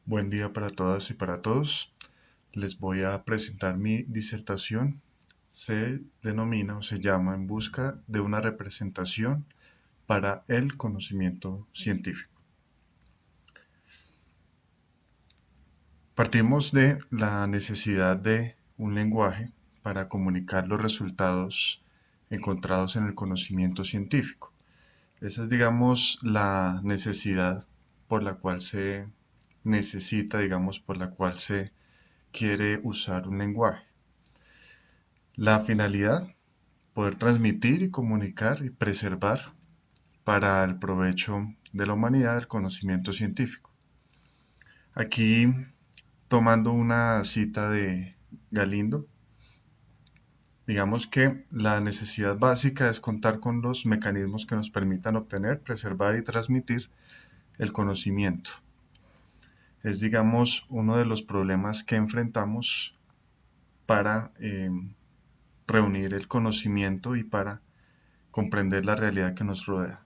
Buen día para todas y para todos. Les voy a presentar mi disertación. Se denomina o se llama En busca de una representación para el conocimiento científico. Partimos de la necesidad de un lenguaje para comunicar los resultados encontrados en el conocimiento científico. Esa es, digamos, la necesidad por la cual se necesita, digamos, por la cual se quiere usar un lenguaje. La finalidad, poder transmitir y comunicar y preservar para el provecho de la humanidad el conocimiento científico. Aquí, tomando una cita de Galindo, digamos que la necesidad básica es contar con los mecanismos que nos permitan obtener, preservar y transmitir el conocimiento. Es, digamos, uno de los problemas que enfrentamos para reunir el conocimiento y para comprender la realidad que nos rodea.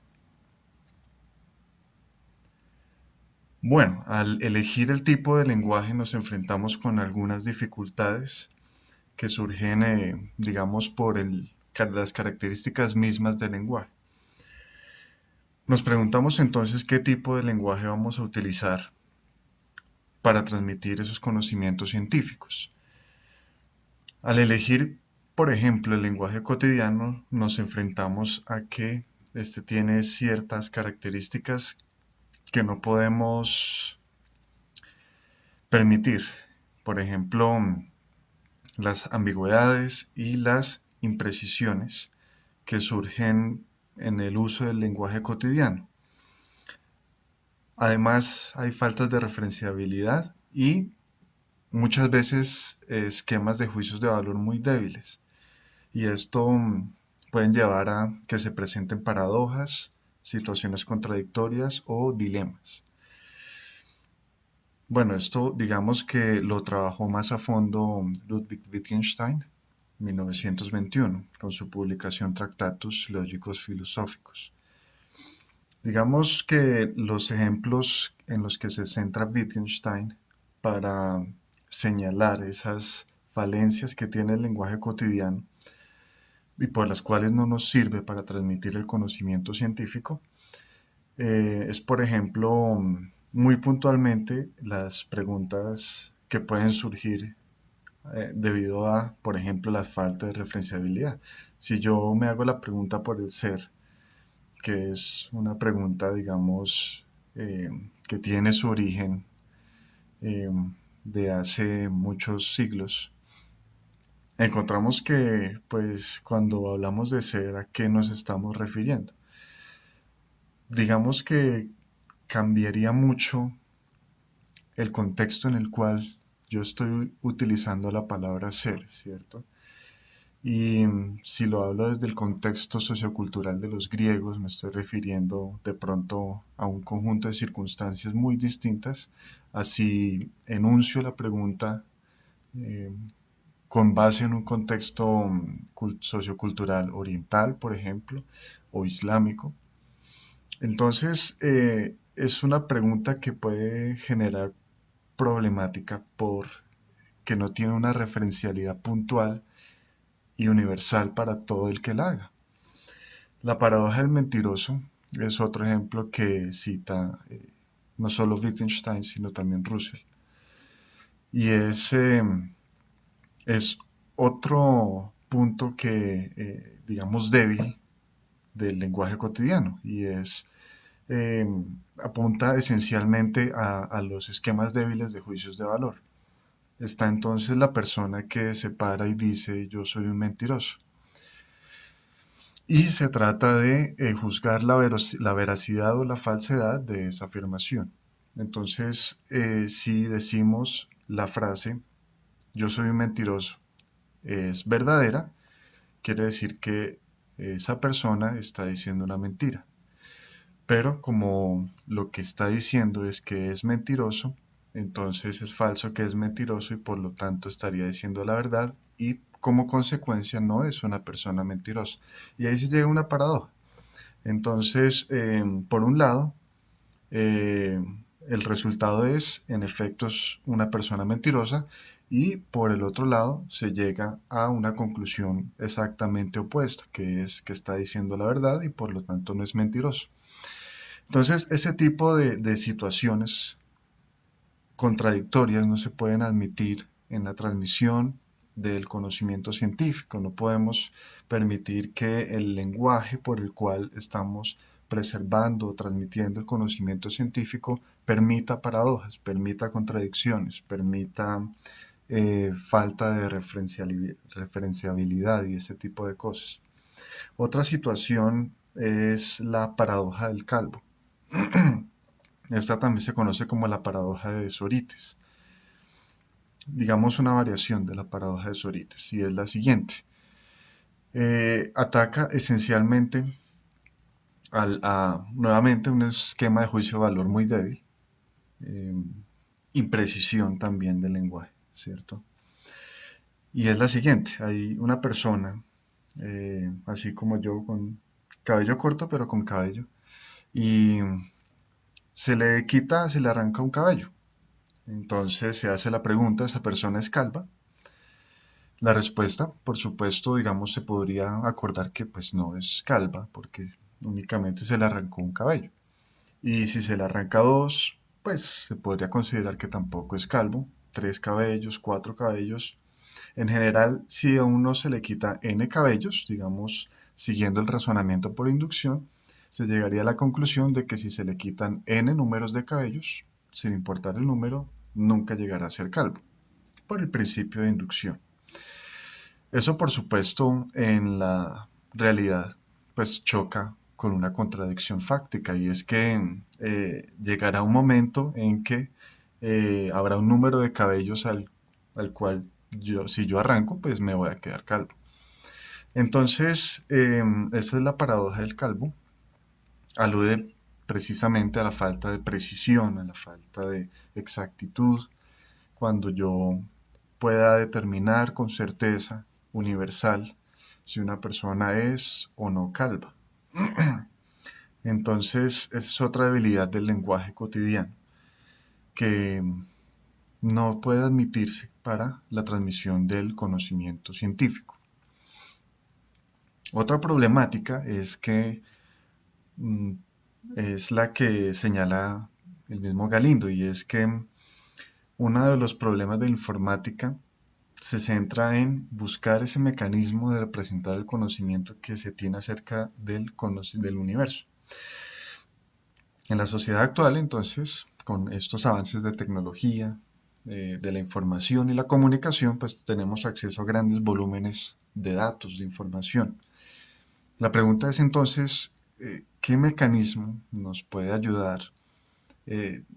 Bueno, al elegir el tipo de lenguaje nos enfrentamos con algunas dificultades que surgen, digamos, por las características mismas del lenguaje. Nos preguntamos entonces qué tipo de lenguaje vamos a utilizar para transmitir esos conocimientos científicos. Al elegir, por ejemplo, el lenguaje cotidiano, nos enfrentamos a que este tiene ciertas características que no podemos permitir. Por ejemplo, las ambigüedades y las imprecisiones que surgen en el uso del lenguaje cotidiano. Además, hay faltas de referenciabilidad y muchas veces esquemas de juicios de valor muy débiles. Y esto pueden llevar a que se presenten paradojas, situaciones contradictorias o dilemas. Bueno, esto digamos que lo trabajó más a fondo Ludwig Wittgenstein, 1921, con su publicación Tractatus Lógicos Filosóficos. Digamos que los ejemplos en los que se centra Wittgenstein para señalar esas falencias que tiene el lenguaje cotidiano y por las cuales no nos sirve para transmitir el conocimiento científico, es, por ejemplo, muy puntualmente las preguntas que pueden surgir debido a, por ejemplo, la falta de referenciabilidad. Si yo me hago la pregunta por el ser, que es una pregunta, digamos, que tiene su origen eh, de hace muchos siglos, encontramos que, pues, cuando hablamos de ser, ¿a qué nos estamos refiriendo? Digamos que cambiaría mucho el contexto en el cual yo estoy utilizando la palabra ser, ¿cierto? Y si lo hablo desde el contexto sociocultural de los griegos, me estoy refiriendo de pronto a un conjunto de circunstancias muy distintas, así enuncio la pregunta eh, con base en un contexto sociocultural oriental, por ejemplo, o islámico. Entonces, es una pregunta que puede generar problemática porque no tiene una referencialidad puntual y universal para todo el que la haga. La paradoja del mentiroso es otro ejemplo que cita no solo Wittgenstein, sino también Russell. Y es otro punto que, digamos, débil del lenguaje cotidiano y eh, apunta esencialmente a los esquemas débiles de juicios de valor. Está entonces la persona que se para y dice yo soy un mentiroso. Y se trata de juzgar la veracidad o la falsedad de esa afirmación. Entonces, si decimos la frase yo soy un mentiroso es verdadera, quiere decir que esa persona está diciendo una mentira. Pero como lo que está diciendo es que es mentiroso, entonces es falso que es mentiroso y por lo tanto estaría diciendo la verdad y como consecuencia no es una persona mentirosa. Y ahí se llega una paradoja. Entonces, por un lado, eh, el resultado es, en efecto, es una persona mentirosa y por el otro lado se llega a una conclusión exactamente opuesta, que es que está diciendo la verdad y por lo tanto no es mentiroso. Entonces, ese tipo de situaciones contradictorias no se pueden admitir en la transmisión del conocimiento científico. No podemos permitir que el lenguaje por el cual estamos preservando o transmitiendo el conocimiento científico permita paradojas, permita contradicciones, permita falta de referenciabilidad y ese tipo de cosas. Otra situación es la paradoja del calvo. Esta también se conoce como la paradoja de Sorites. Digamos una variación de la paradoja de Sorites, y es la siguiente. Ataca esencialmente nuevamente un esquema de juicio de valor muy débil, eh, imprecisión también del lenguaje, ¿cierto? Y es la siguiente, hay una persona, así como yo, con cabello corto pero con cabello, y se le arranca un cabello. Entonces se hace la pregunta, ¿esa persona es calva? La respuesta, por supuesto, digamos, se podría acordar que pues no es calva, porque únicamente se le arrancó un cabello. Y si se le arranca dos, pues se podría considerar que tampoco es calvo. Tres cabellos, cuatro cabellos. En general, si a uno se le quita n cabellos, digamos, siguiendo el razonamiento por inducción, se llegaría a la conclusión de que si se le quitan n números de cabellos, sin importar el número, nunca llegará a ser calvo, por el principio de inducción. Eso, por supuesto, en la realidad, pues choca con una contradicción fáctica y es que llegará un momento en que habrá un número de cabellos al cual yo, si yo arranco, pues me voy a quedar calvo. Entonces, esta es la paradoja del calvo. Alude precisamente a la falta de precisión, a la falta de exactitud, cuando yo pueda determinar con certeza universal si una persona es o no calva. Entonces, es otra debilidad del lenguaje cotidiano que no puede admitirse para la transmisión del conocimiento científico. Otra problemática es que mm, es la que señala el mismo Galindo y es que uno de los problemas de la informática se centra en buscar ese mecanismo de representar el conocimiento que se tiene acerca del universo. En la sociedad actual, entonces, con estos avances de tecnología, de la información y la comunicación, pues tenemos acceso a grandes volúmenes de datos, de información. La pregunta es entonces, ¿qué mecanismo nos puede ayudar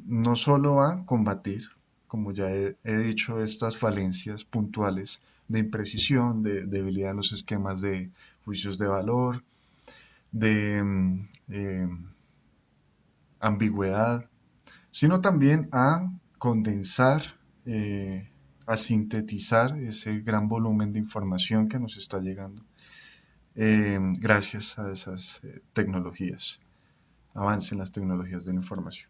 no solo a combatir, como ya he dicho, estas falencias puntuales de imprecisión, de debilidad en los esquemas de juicios de valor, de ambigüedad, sino también a condensar, a sintetizar ese gran volumen de información que nos está llegando gracias a esas tecnologías, avance en las tecnologías de la información.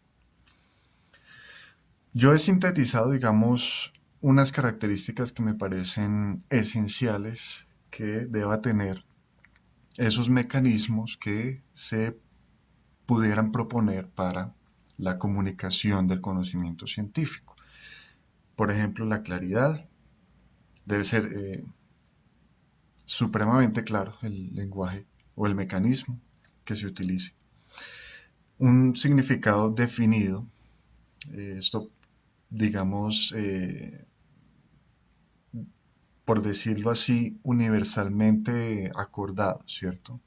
Yo he sintetizado, digamos, unas características que me parecen esenciales que deba tener esos mecanismos que se pudieran proponer para la comunicación del conocimiento científico. Por ejemplo, la claridad. Debe ser supremamente claro el lenguaje o el mecanismo que se utilice. Un significado definido. Esto, digamos, por decirlo así, universalmente acordado, ¿cierto?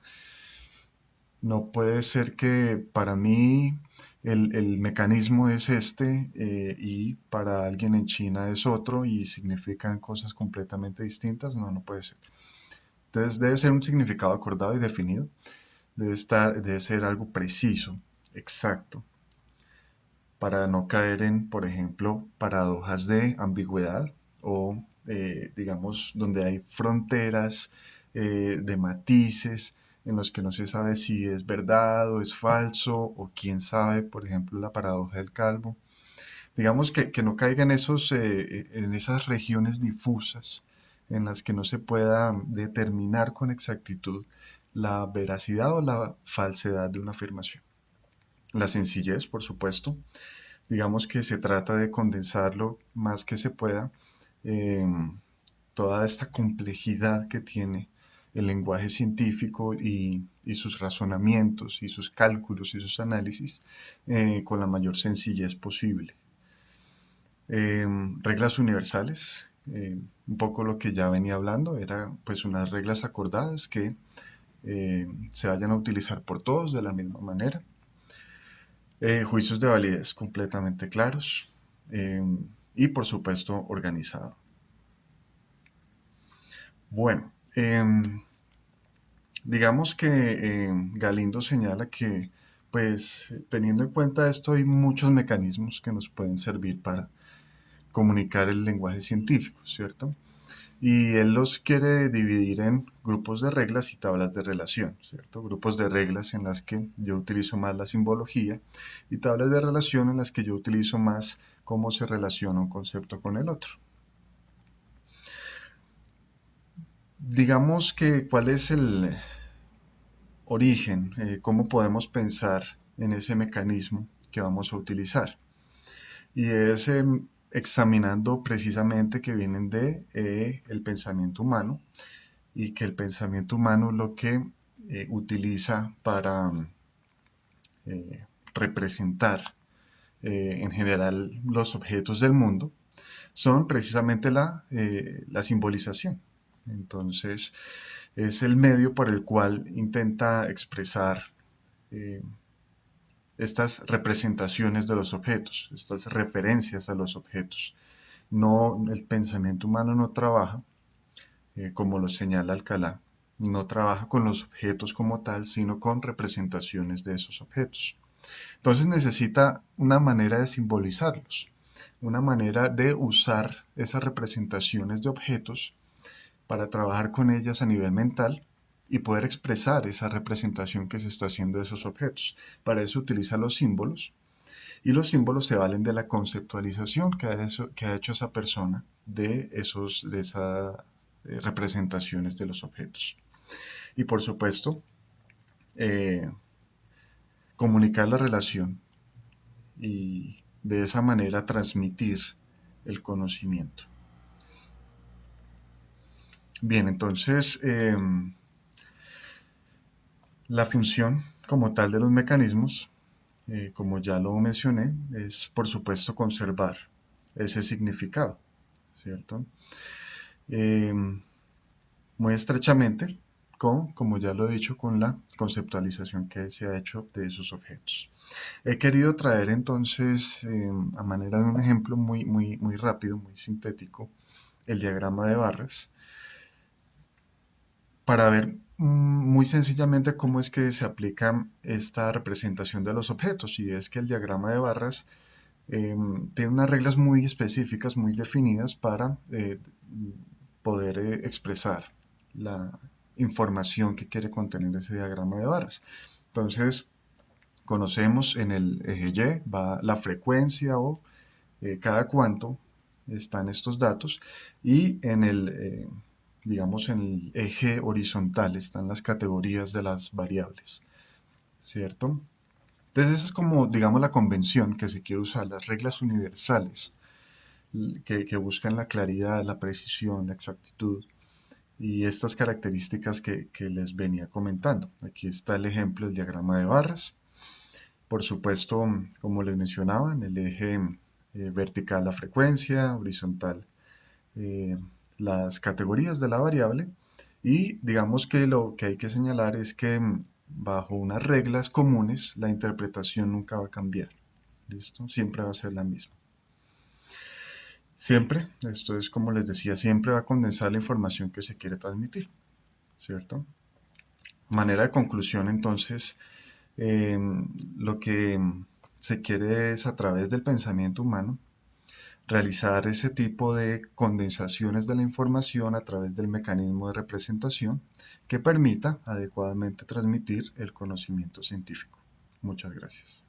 No puede ser que para mí el mecanismo es este y para alguien en China es otro y significan cosas completamente distintas. No, no puede ser. Entonces debe ser un significado acordado y definido. Debe ser algo preciso, exacto, para no caer en, por ejemplo, paradojas de ambigüedad o, digamos, donde hay fronteras de matices en los que no se sabe si es verdad o es falso, o quién sabe, por ejemplo, la paradoja del calvo. Digamos que no caiga en esas regiones difusas en las que no se pueda determinar con exactitud la veracidad o la falsedad de una afirmación. La sencillez, por supuesto. Digamos que se trata de condensar lo más que se pueda toda esta complejidad que tiene el lenguaje científico y sus razonamientos y sus cálculos y sus análisis con la mayor sencillez posible. Reglas universales, un poco lo que ya venía hablando, era pues unas reglas acordadas que se vayan a utilizar por todos de la misma manera. Juicios de validez completamente claros eh, y por supuesto organizado. Bueno, digamos que Galindo señala que pues teniendo en cuenta esto hay muchos mecanismos que nos pueden servir para comunicar el lenguaje científico, ¿cierto? Y él los quiere dividir en grupos de reglas y tablas de relación, ¿cierto? Grupos de reglas en las que yo utilizo más la simbología y tablas de relación en las que yo utilizo más cómo se relaciona un concepto con el otro. Digamos que cuál es el origen, cómo podemos pensar en ese mecanismo que vamos a utilizar. Y es examinando precisamente que vienen de el pensamiento humano y que el pensamiento humano lo que utiliza para representar en general los objetos del mundo son precisamente la simbolización. Entonces, es el medio por el cual intenta expresar eh, estas representaciones de los objetos, estas referencias a los objetos. No, el pensamiento humano no trabaja como lo señala Alcalá, no trabaja con los objetos como tal, sino con representaciones de esos objetos. Entonces necesita una manera de simbolizarlos, una manera de usar esas representaciones de objetos para trabajar con ellas a nivel mental y poder expresar esa representación que se está haciendo de esos objetos. Para eso utiliza los símbolos y los símbolos se valen de la conceptualización que ha hecho esa persona de esas representaciones de los objetos. Y por supuesto, eh, comunicar la relación y de esa manera transmitir el conocimiento. Bien, entonces la función como tal de los mecanismos, como ya lo mencioné, es por supuesto conservar ese significado, ¿cierto? Eh, muy estrechamente como ya lo he dicho, con la conceptualización que se ha hecho de esos objetos. He querido traer entonces, a manera de un ejemplo muy rápido, muy sintético, el diagrama de barras, para ver muy sencillamente cómo es que se aplica esta representación de los objetos. Y es que el diagrama de barras tiene unas reglas muy específicas, muy definidas para poder expresar la información que quiere contener ese diagrama de barras. Entonces, conocemos en el eje Y va la frecuencia o cada cuánto están estos datos y digamos, en el eje horizontal están las categorías de las variables, ¿cierto? Entonces esa es como, digamos, la convención que se quiere usar, las reglas universales que buscan la claridad, la precisión, la exactitud y estas características que les venía comentando. Aquí está el ejemplo del diagrama de barras. Por supuesto, como les mencionaba, en el eje vertical la frecuencia, horizontal eh, las categorías de la variable y digamos que lo que hay que señalar es que bajo unas reglas comunes la interpretación nunca va a cambiar. ¿Listo? Siempre va a ser la misma. Siempre, esto es como les decía, siempre va a condensar la información que se quiere transmitir, ¿cierto? Manera de conclusión, entonces, lo que se quiere es a través del pensamiento humano realizar ese tipo de condensaciones de la información a través del mecanismo de representación que permita adecuadamente transmitir el conocimiento científico. Muchas gracias.